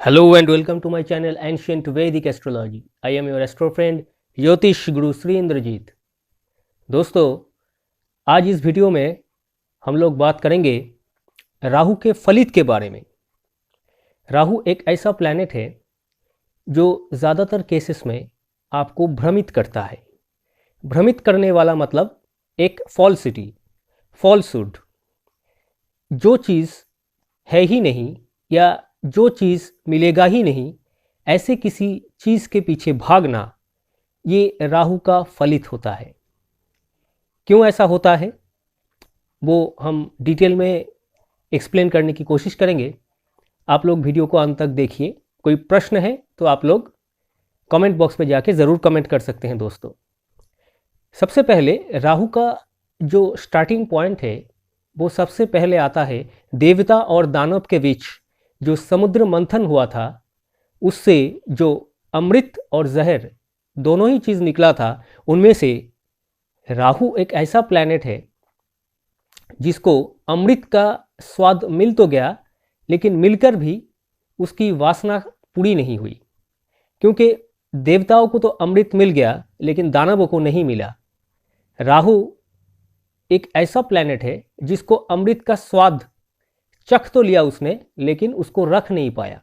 Hello and welcome to my channel Ancient Vedic Astrology. I am your astro friend ज्योतिष गुरु श्री इंद्रजीत। दोस्तों, आज इस video में हम लोग बात करेंगे राहु के फलित के बारे में। राहु एक ऐसा प्लैनेट है जो ज़्यादातर केसेस में आपको भ्रमित करता है। भ्रमित करने वाला मतलब एक फॉल्सिटी, फॉल्सहुड। जो चीज़ है ही नहीं या जो चीज़ मिलेगा ही नहीं, ऐसे किसी चीज़ के पीछे भागना, ये राहु का फलित होता है। क्यों ऐसा होता है वो हम डिटेल में एक्सप्लेन करने की कोशिश करेंगे। आप लोग वीडियो को अंत तक देखिए। कोई प्रश्न है तो आप लोग कमेंट बॉक्स में जाके ज़रूर कमेंट कर सकते हैं। दोस्तों, सबसे पहले राहु का जो स्टार्टिंग पॉइंट है वो सबसे पहले आता है देवता और दानव के बीच जो समुद्र मंथन हुआ था, उससे जो अमृत और जहर दोनों ही चीज़ निकला था, उनमें से राहु एक ऐसा प्लैनेट है जिसको अमृत का स्वाद मिल तो गया, लेकिन मिलकर भी उसकी वासना पूरी नहीं हुई। क्योंकि देवताओं को तो अमृत मिल गया लेकिन दानवों को नहीं मिला। राहु एक ऐसा प्लैनेट है जिसको अमृत का स्वाद चख तो लिया उसने, लेकिन उसको रख नहीं पाया।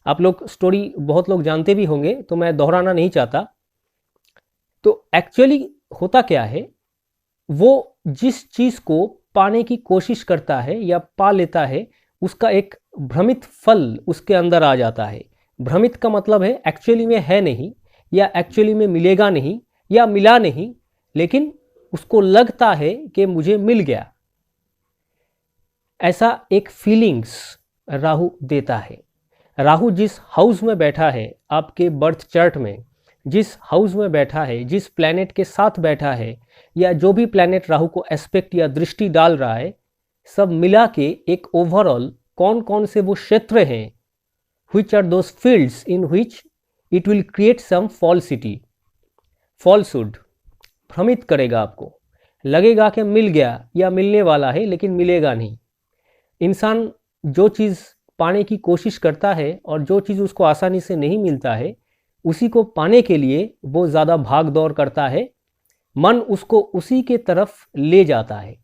आप लोग स्टोरी बहुत लोग जानते भी होंगे, तो मैं दोहराना नहीं चाहता। तो एक्चुअली होता क्या है, वो जिस चीज़ को पाने की कोशिश करता है या पा लेता है, उसका एक भ्रमित फल उसके अंदर आ जाता है। भ्रमित का मतलब है एक्चुअली में है नहीं, या एक्चुअली में मिलेगा नहीं, या मिला नहीं, लेकिन उसको लगता है कि मुझे मिल गया। ऐसा एक फीलिंग्स राहु देता है। राहु जिस हाउस में बैठा है, आपके बर्थ चार्ट में जिस हाउस में बैठा है, जिस प्लैनेट के साथ बैठा है, या जो भी प्लैनेट राहु को एस्पेक्ट या दृष्टि डाल रहा है, सब मिला के एक ओवरऑल कौन कौन से वो क्षेत्र हैं, which are those fields in which it will create some falsity, falsehood। भ्रमित करेगा, आपको लगेगा कि मिल गया या मिलने वाला है, लेकिन मिलेगा नहीं। इंसान जो चीज़ पाने की कोशिश करता है और जो चीज़ उसको आसानी से नहीं मिलता है, उसी को पाने के लिए वो ज़्यादा भाग दौड़ करता है। मन उसको उसी के तरफ ले जाता है।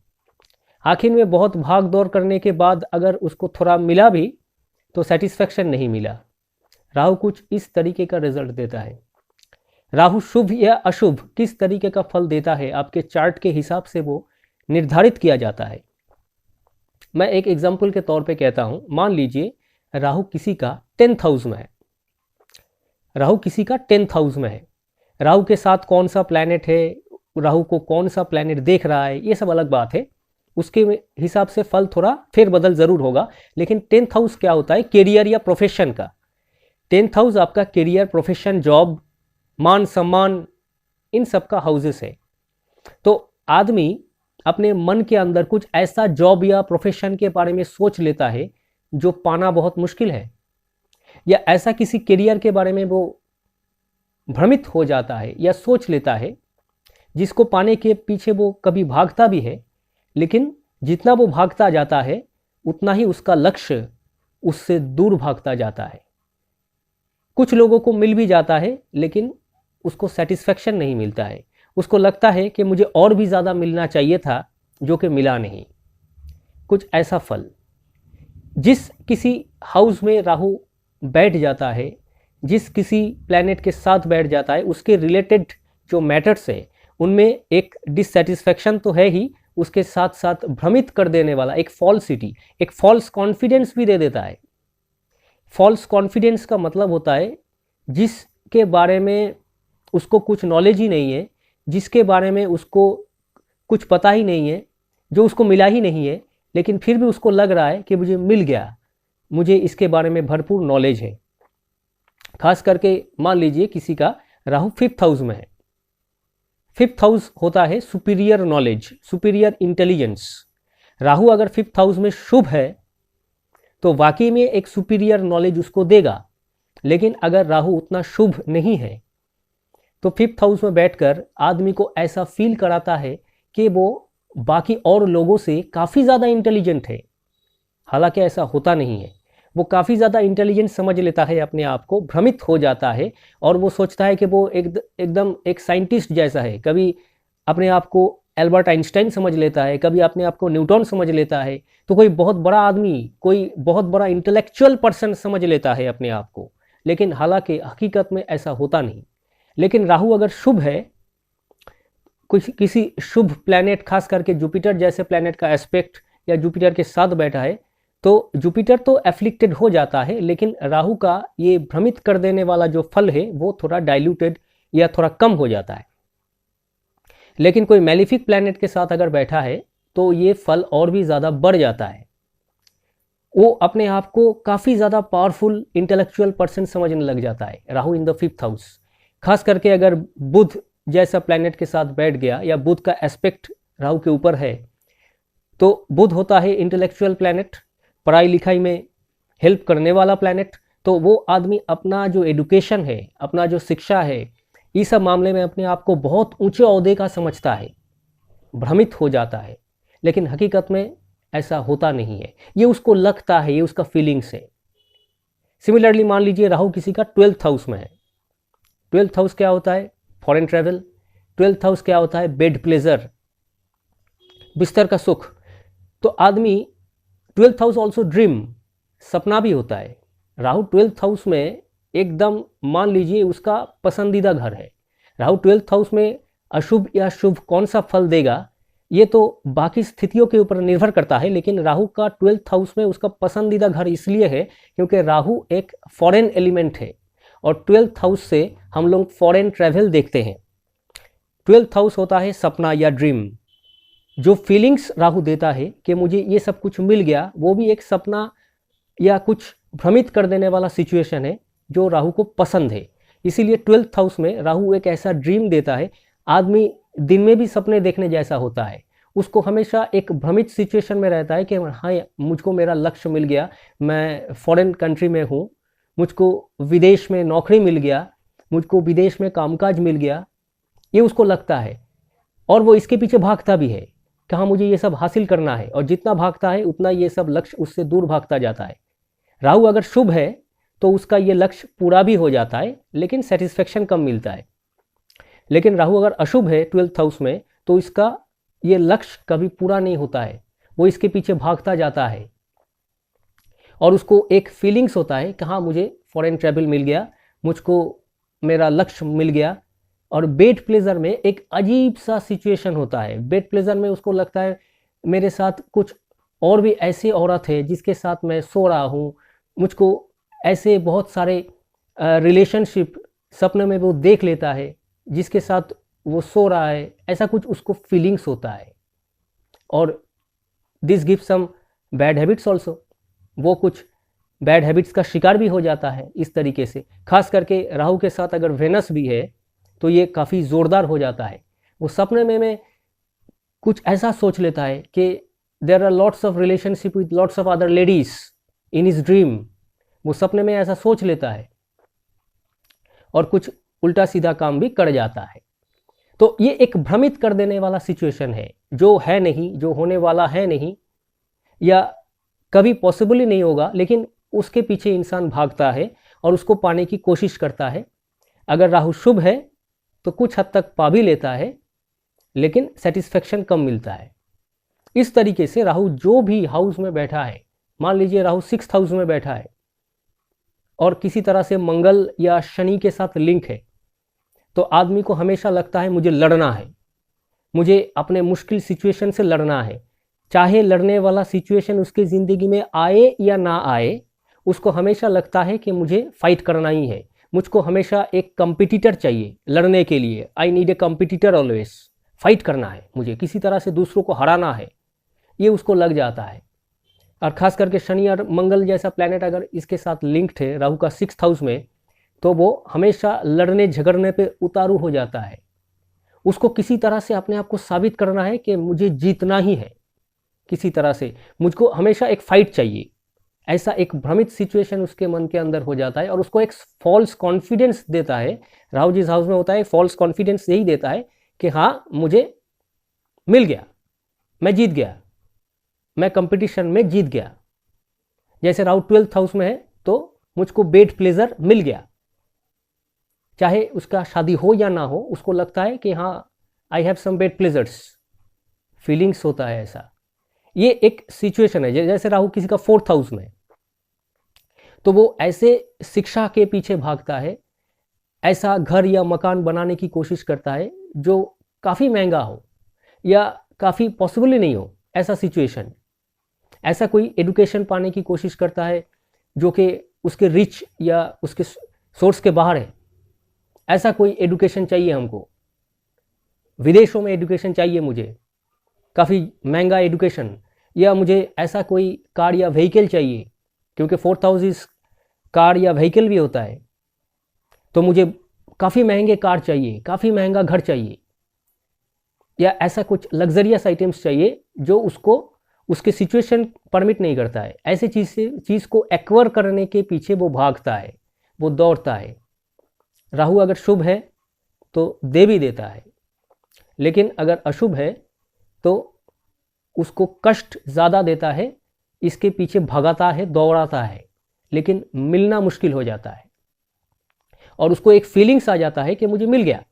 आखिर में बहुत भाग दौड़ करने के बाद अगर उसको थोड़ा मिला भी तो सेटिस्फैक्शन नहीं मिला। राहु कुछ इस तरीके का रिजल्ट देता है। राहु शुभ या अशुभ किस तरीके का फल देता है, आपके चार्ट के हिसाब से वो निर्धारित किया जाता है। मैं एक एग्जाम्पल के तौर पे कहता हूँ। मान लीजिए राहु किसी का 10th हाउस में है। राहु किसी का 10th हाउस में है। राहु के साथ कौन सा प्लैनेट है, राहु को कौन सा प्लैनेट देख रहा है, ये सब अलग बात है। उसके हिसाब से फल थोड़ा फेरबदल ज़रूर होगा। लेकिन 10th हाउस क्या होता है, कैरियर या प्रोफेशन का। 10th हाउस आपका कैरियर, प्रोफेशन, जॉब, मान सम्मान, इन सब का हाउसेस है। तो आदमी अपने मन के अंदर कुछ ऐसा जॉब या प्रोफेशन के बारे में सोच लेता है जो पाना बहुत मुश्किल है, या ऐसा किसी करियर के बारे में वो भ्रमित हो जाता है या सोच लेता है जिसको पाने के पीछे वो कभी भागता भी है, लेकिन जितना वो भागता जाता है उतना ही उसका लक्ष्य उससे दूर भागता जाता है। कुछ लोगों को मिल भी जाता है लेकिन उसको सेटिस्फैक्शन नहीं मिलता है। उसको लगता है कि मुझे और भी ज़्यादा मिलना चाहिए था, जो कि मिला नहीं। कुछ ऐसा फल जिस किसी हाउस में राहु बैठ जाता है, जिस किसी प्लैनेट के साथ बैठ जाता है, उसके रिलेटेड जो मैटर्स है उनमें एक डिससेटिस्फैक्शन तो है ही, उसके साथ साथ भ्रमित कर देने वाला एक फॉल्सिटी, एक फॉल्स कॉन्फिडेंस भी दे देता है। फॉल्स कॉन्फिडेंस का मतलब होता है जिसके बारे में उसको कुछ नॉलेज ही नहीं है, जिसके बारे में उसको कुछ पता ही नहीं है, जो उसको मिला ही नहीं है, लेकिन फिर भी उसको लग रहा है कि मुझे मिल गया, मुझे इसके बारे में भरपूर नॉलेज है। खास करके मान लीजिए किसी का राहु 5th हाउस में है। 5th हाउस होता है superior knowledge, superior intelligence. Rahu अगर 5th हाउस में शुभ है तो वाकई में एक सुपीरियर नॉलेज उसको देगा। लेकिन अगर राहु उतना शुभ नहीं है तो 5th हाउस में बैठकर आदमी को ऐसा फील कराता है कि वो बाकी और लोगों से काफ़ी ज़्यादा इंटेलिजेंट है। हालांकि ऐसा होता नहीं है। वो काफ़ी ज़्यादा इंटेलिजेंट समझ लेता है अपने आप को, भ्रमित हो जाता है और वो सोचता है कि वो एकदम एक साइंटिस्ट जैसा है। कभी अपने आप को एल्बर्ट आइंस्टाइन समझ लेता है, कभी अपने आप को न्यूटन समझ लेता है, तो कोई बहुत बड़ा आदमी, कोई बहुत बड़ा इंटेलेक्चुअल पर्सन समझ लेता है अपने आप को। लेकिन हालांकि हकीकत में ऐसा होता नहीं। लेकिन राहु अगर शुभ है, कुछ किसी शुभ प्लैनेट, खास करके जुपिटर जैसे प्लैनेट का एस्पेक्ट या जुपिटर के साथ बैठा है, तो जुपिटर तो एफ्लिक्टेड हो जाता है, लेकिन राहु का ये भ्रमित कर देने वाला जो फल है वो थोड़ा डाइल्यूटेड या थोड़ा कम हो जाता है। लेकिन कोई मैलिफिक प्लैनेट के साथ अगर बैठा है तो ये फल और भी ज़्यादा बढ़ जाता है। वो अपने आप को काफ़ी ज़्यादा पावरफुल इंटेलेक्चुअल पर्सन समझने लग जाता है। Rahu in the 5th house, खास करके अगर बुध जैसा प्लैनेट के साथ बैठ गया या बुध का एस्पेक्ट राहु के ऊपर है, तो बुध होता है इंटेलेक्चुअल प्लैनेट, पढ़ाई लिखाई में हेल्प करने वाला प्लैनेट। तो वो आदमी अपना जो एडुकेशन है, अपना जो शिक्षा है, इस सब मामले में अपने आप को बहुत ऊंचे ओहदे का समझता है, भ्रमित हो जाता है। लेकिन हकीकत में ऐसा होता नहीं है, ये उसको लगता है, ये उसका फीलिंग्स है। सिमिलरली मान लीजिए राहु किसी का 12th हाउस में है। 12th हाउस क्या होता है? Foreign travel. 12th हाउस क्या होता है? बेड प्लेजर, बिस्तर का सुख। तो आदमी 12th हाउस ऑल्सो ड्रीम, सपना भी होता है। राहु 12th हाउस में एकदम मान लीजिए उसका पसंदीदा घर है। राहु 12th हाउस में अशुभ या शुभ कौन सा फल देगा ये तो बाकी स्थितियों के ऊपर निर्भर करता है, लेकिन राहु का 12th हाउस में उसका पसंदीदा घर इसलिए है क्योंकि राहु एक फॉरेन एलिमेंट है और 12th हाउस से हम लोग फॉरेन ट्रैवल देखते हैं। 12th हाउस होता है सपना या ड्रीम। जो फीलिंग्स राहु देता है कि मुझे ये सब कुछ मिल गया, वो भी एक सपना या कुछ भ्रमित कर देने वाला सिचुएशन है जो राहु को पसंद है। इसीलिए 12th हाउस में राहु एक ऐसा ड्रीम देता है। आदमी दिन में भी सपने देखने जैसा होता है, उसको हमेशा एक भ्रमित सिचुएशन में रहता है कि हाँ, मुझको मेरा लक्ष्य मिल गया, मैं फॉरेन कंट्री में हूँ, मुझको विदेश में नौकरी मिल गया, मुझको विदेश में कामकाज मिल गया, ये उसको लगता है। और वो इसके पीछे भागता भी है कि हाँ, मुझे ये सब हासिल करना है, और जितना भागता है उतना ये सब लक्ष्य उससे दूर भागता जाता है। राहु अगर शुभ है तो उसका ये लक्ष्य पूरा भी हो जाता है, लेकिन सेटिस्फेक्शन कम मिलता है। लेकिन राहु अगर अशुभ है 12th हाउस में तो इसका ये लक्ष्य कभी पूरा नहीं होता है, वो इसके पीछे भागता जाता है और उसको एक फीलिंग्स होता है कि हाँ, मुझे फॉरेन ट्रैवल मिल गया, मुझको मेरा लक्ष्य मिल गया। और बेड प्लेजर में एक अजीब सा सिचुएशन होता है। बेड प्लेजर में उसको लगता है मेरे साथ कुछ और भी ऐसी औरत है जिसके साथ मैं सो रहा हूँ, मुझको ऐसे बहुत सारे रिलेशनशिप सपने में वो देख लेता है जिसके साथ वो सो रहा है, ऐसा कुछ उसको फीलिंग्स होता है। और this gives some bad habits also, वो कुछ बैड हैबिट्स का शिकार भी हो जाता है इस तरीके से। खास करके राहु के साथ अगर वेनस भी है तो ये काफ़ी ज़ोरदार हो जाता है। वो सपने में कुछ ऐसा सोच लेता है कि there are lots of relationship with lots of other ladies in his dream. वो सपने में ऐसा सोच लेता है और कुछ उल्टा सीधा काम भी कर जाता है। तो ये एक भ्रमित कर देने वाला सिचुएशन है, जो है नहीं, जो होने वाला है नहीं या कभी पॉसिबल ही नहीं होगा, लेकिन उसके पीछे इंसान भागता है और उसको पाने की कोशिश करता है। अगर राहु शुभ है तो कुछ हद तक पा भी लेता है, लेकिन सेटिस्फेक्शन कम मिलता है। इस तरीके से राहु जो भी हाउस में बैठा है, मान लीजिए राहु 6th हाउस में बैठा है और किसी तरह से मंगल या शनि के साथ लिंक है, तो आदमी को हमेशा लगता है मुझे लड़ना है, मुझे अपने मुश्किल सिचुएशन से लड़ना है। चाहे लड़ने वाला सिचुएशन उसकी ज़िंदगी में आए या ना आए, उसको हमेशा लगता है कि मुझे फाइट करना ही है, मुझको हमेशा एक कंपिटिटर चाहिए लड़ने के लिए। I need a competitor always, fight करना है, मुझे किसी तरह से दूसरों को हराना है, ये उसको लग जाता है। और ख़ास करके शनि और मंगल जैसा प्लैनेट अगर इसके साथ लिंक्ड है राहु का 6th हाउस में, तो वो हमेशा लड़ने झगड़ने पे उतारू हो जाता है। उसको किसी तरह से अपने आप को साबित करना है कि मुझे जीतना ही है, किसी तरह से मुझको हमेशा एक फाइट चाहिए। ऐसा एक भ्रमित सिचुएशन उसके मन के अंदर हो जाता है और उसको एक फॉल्स कॉन्फिडेंस देता है। राहु जिस हाउस में होता है फॉल्स कॉन्फिडेंस यही देता है कि हाँ, मुझे मिल गया, मैं जीत गया, मैं कंपटीशन में जीत गया। जैसे राहु 12th हाउस में है तो मुझको बेड प्लेजर मिल गया, चाहे उसका शादी हो या ना हो, उसको लगता है कि हाँ I have some bad pleasures, feelings होता है ऐसा। ये एक सिचुएशन है। जैसे राहु किसी का 4th हाउस में, तो वो ऐसे शिक्षा के पीछे भागता है, ऐसा घर या मकान बनाने की कोशिश करता है जो काफ़ी महंगा हो या काफ़ी पॉसिबल ही नहीं हो, ऐसा सिचुएशन। ऐसा कोई एडुकेशन पाने की कोशिश करता है जो कि उसके रिच या उसके सोर्स के बाहर है। ऐसा कोई एडुकेशन चाहिए हमको, विदेशों में एडुकेशन चाहिए मुझे, काफ़ी महंगा एडुकेशन, या मुझे ऐसा कोई कार या व्हीकल चाहिए, क्योंकि 4th हाउस इस कार या व्हीकल भी होता है। तो मुझे काफ़ी महंगे कार चाहिए, काफ़ी महंगा घर चाहिए, या ऐसा कुछ लग्जरियस आइटम्स चाहिए जो उसको उसके सिचुएशन परमिट नहीं करता है। ऐसे चीज़ को एक्वायर करने के पीछे वो भागता है, वो दौड़ता है। राहु अगर शुभ है तो दे भी देता है, लेकिन अगर अशुभ है तो उसको कष्ट ज़्यादा देता है, इसके पीछे भगाता है, दौड़ाता है, लेकिन मिलना मुश्किल हो जाता है। और उसको एक फीलिंग्स आ जाता है कि मुझे मिल गया,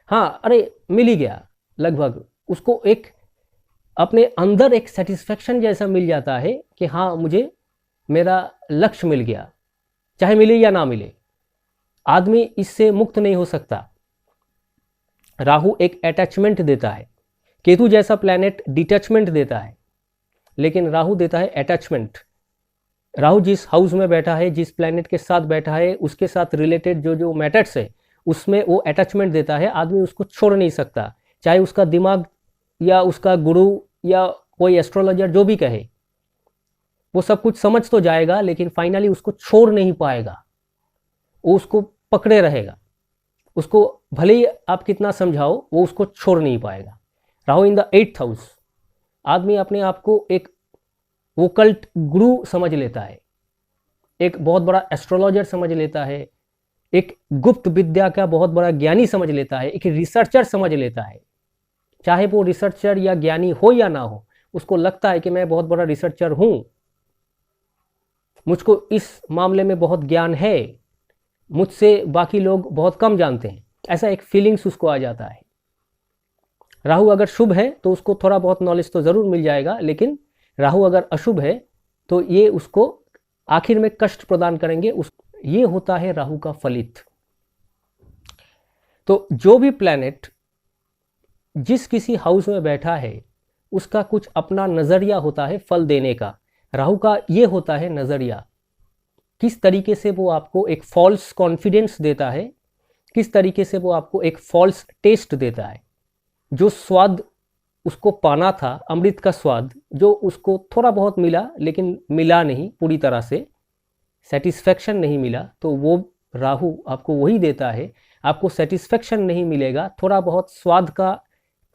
हाँ अरे मिल ही गया लगभग, उसको एक अपने अंदर एक सेटिस्फेक्शन जैसा मिल जाता है कि हाँ मुझे मेरा लक्ष्य मिल गया, चाहे मिले या ना मिले। आदमी इससे मुक्त नहीं हो सकता। राहु एक अटैचमेंट देता है, केतु जैसा प्लैनेट डिटैचमेंट देता है, लेकिन राहु देता है अटैचमेंट। राहु जिस हाउस में बैठा है, जिस प्लैनेट के साथ बैठा है, उसके साथ रिलेटेड जो मैटर्स है उसमें वो अटैचमेंट देता है। आदमी उसको छोड़ नहीं सकता, चाहे उसका दिमाग या उसका गुरु या कोई एस्ट्रोलॉजर जो भी कहे, वो सब कुछ समझ तो जाएगा, लेकिन फाइनली उसको छोड़ नहीं पाएगा, वो उसको पकड़े रहेगा। उसको भले ही आप कितना समझाओ, वो उसको छोड़ नहीं पाएगा। Rahu in the 8th house, आदमी अपने आप को एक वोकल्ट गुरु समझ लेता है, एक बहुत बड़ा एस्ट्रोलॉजर समझ लेता है, एक गुप्त विद्या का बहुत बड़ा ज्ञानी समझ लेता है, एक रिसर्चर समझ लेता है। चाहे वो रिसर्चर या ज्ञानी हो या ना हो, उसको लगता है कि मैं बहुत बड़ा रिसर्चर हूँ, मुझको इस मामले में बहुत ज्ञान है, मुझसे बाकी लोग बहुत कम जानते हैं, ऐसा एक फीलिंग्स उसको आ जाता है। राहु अगर शुभ है तो उसको थोड़ा बहुत नॉलेज तो ज़रूर मिल जाएगा, लेकिन राहु अगर अशुभ है तो ये उसको आखिर में कष्ट प्रदान करेंगे। ये होता है राहु का फलित। तो जो भी प्लैनेट जिस किसी हाउस में बैठा है उसका कुछ अपना नज़रिया होता है फल देने का। राहु का ये होता है नज़रिया, किस तरीके से वो आपको एक फॉल्स कॉन्फिडेंस देता है, किस तरीके से वो आपको एक फॉल्स टेस्ट देता है। जो स्वाद उसको पाना था, अमृत का स्वाद, जो उसको थोड़ा बहुत मिला लेकिन मिला नहीं पूरी तरह से, सेटिस्फैक्शन नहीं मिला, तो वो राहु आपको वही देता है। आपको सेटिस्फैक्शन नहीं मिलेगा, थोड़ा बहुत स्वाद का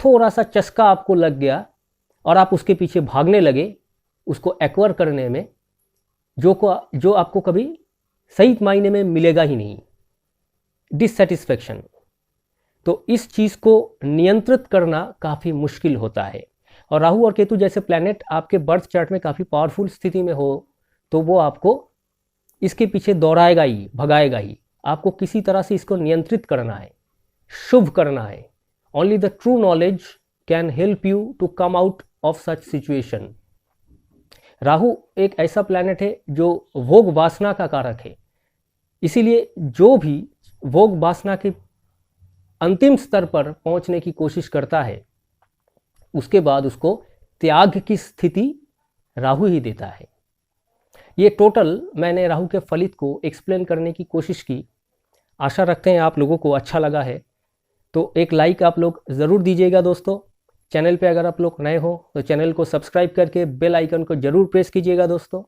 थोड़ा सा चस्का आपको लग गया और आप उसके पीछे भागने लगे उसको एक्वायर करने में, जो आपको कभी सही मायने में मिलेगा ही नहीं, डिससेटिस्फैक्शन। तो इस चीज़ को नियंत्रित करना काफ़ी मुश्किल होता है। और राहु और केतु जैसे प्लैनेट आपके बर्थ चार्ट में काफ़ी पावरफुल स्थिति में हो तो वो आपको इसके पीछे दौड़ाएगा ही, भगाएगा ही। आपको किसी तरह से इसको नियंत्रित करना है, शुभ करना है। Only the true knowledge can help you to come out of such situation. Rahu एक ऐसा प्लैनेट है जो भोग वासना का कारक है, इसीलिए जो भी भोग वासना के अंतिम स्तर पर पहुंचने की कोशिश करता है उसके बाद उसको त्याग की स्थिति राहु ही देता है। ये टोटल मैंने राहु के फलित को एक्सप्लेन करने की कोशिश की। आशा रखते हैं आप लोगों को अच्छा लगा है, तो एक लाइक आप लोग ज़रूर दीजिएगा दोस्तों। चैनल पे अगर आप लोग नए हो तो चैनल को सब्सक्राइब करके बेल आइकन को ज़रूर प्रेस कीजिएगा दोस्तों।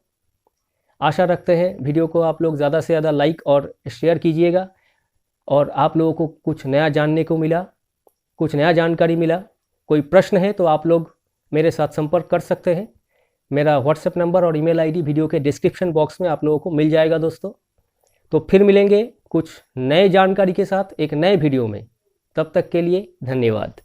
आशा रखते हैं वीडियो को आप लोग ज़्यादा से ज़्यादा लाइक और शेयर कीजिएगा और आप लोगों को कुछ नया जानने को मिला, कुछ नया जानकारी मिला। कोई प्रश्न है तो आप लोग मेरे साथ संपर्क कर सकते हैं। मेरा व्हाट्सएप नंबर और ईमेल आईडी वीडियो के डिस्क्रिप्शन बॉक्स में आप लोगों को मिल जाएगा दोस्तों। तो फिर मिलेंगे कुछ नए जानकारी के साथ एक नए वीडियो में। तब तक के लिए धन्यवाद।